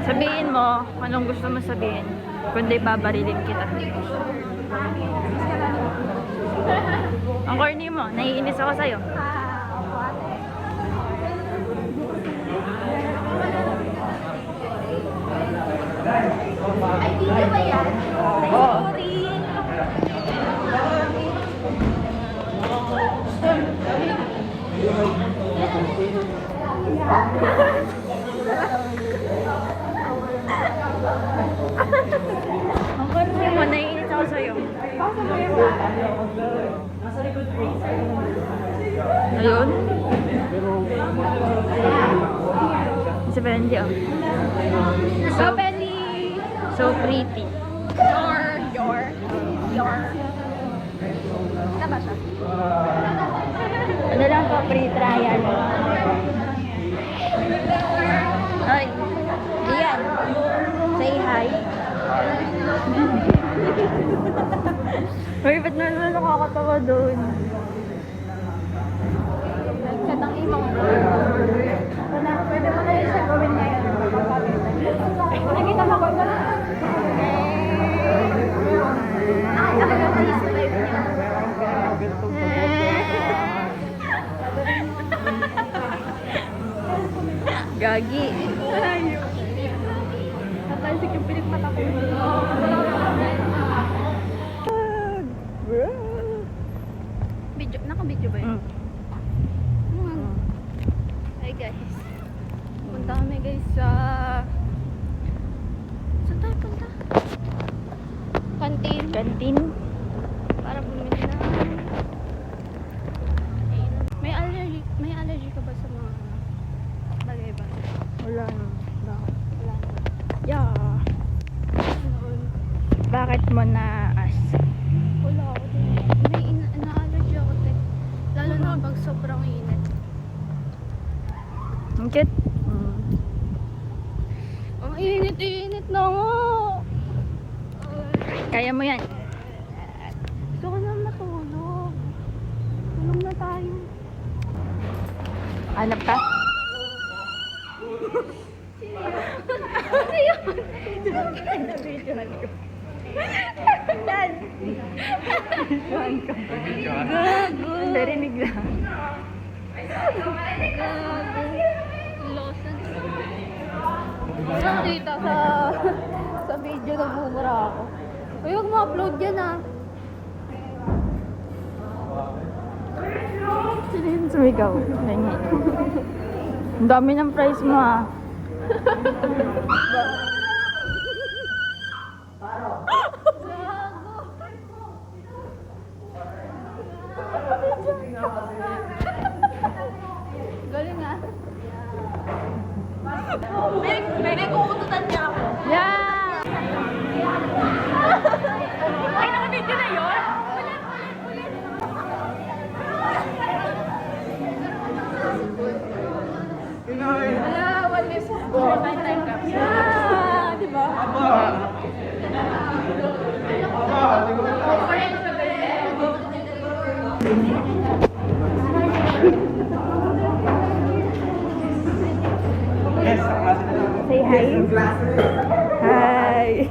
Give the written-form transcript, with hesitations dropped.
Sabihin mo anong gusto mo sabihin. Kundi babarilin kita. Ang corny mo, naiinis ako sa'yo. Ay, video ba yan? Sorry. Ang corny mo, naiinis ako sa'yo. Ayun. Si Benji, oh. So, Penny. So pretty. Your. Ano ba siya? Ano lang po, free trial. Ay, Ian. Say hi. Uy, ba't naman nakakatawa doon? Nagchat ang imong. Pwede mo na yun siya gawin ngayon. Nakita mo ko na. Ay, ako yung face live niya. Gagi. Natalsik yung pinagmata ko. Video, naka-video ba yun? Hi guys. Punta kami guys sa... Saan tayo punta? Canteen. Kantin. Para bumili na. May allergy ka ba sa mga bagay-bagay? Wala na. Wala na. Yeah. Noon. Bakit mo na-as? Wala ako din. May na-allergy ako din. Lalo na pag sobrang init. Ang cute. Ang init na nga. Kaya mo yan. Gusto ko na matulog. Tulog na tayo. Hanap ka? Ano yun? Gago. Narinig lang. Losan. Nakita sa video na bumura ako. Uy, huwag mo upload yan ah. Sino yun sumigaw? Ganyan. Ang dami ng price mo, ah. Galing ah. May kukututan niya ako. Yeah! Ay, naka-video na yun? Wala, one less. Time capsule. Yeah! Diba? Say hi. Hi.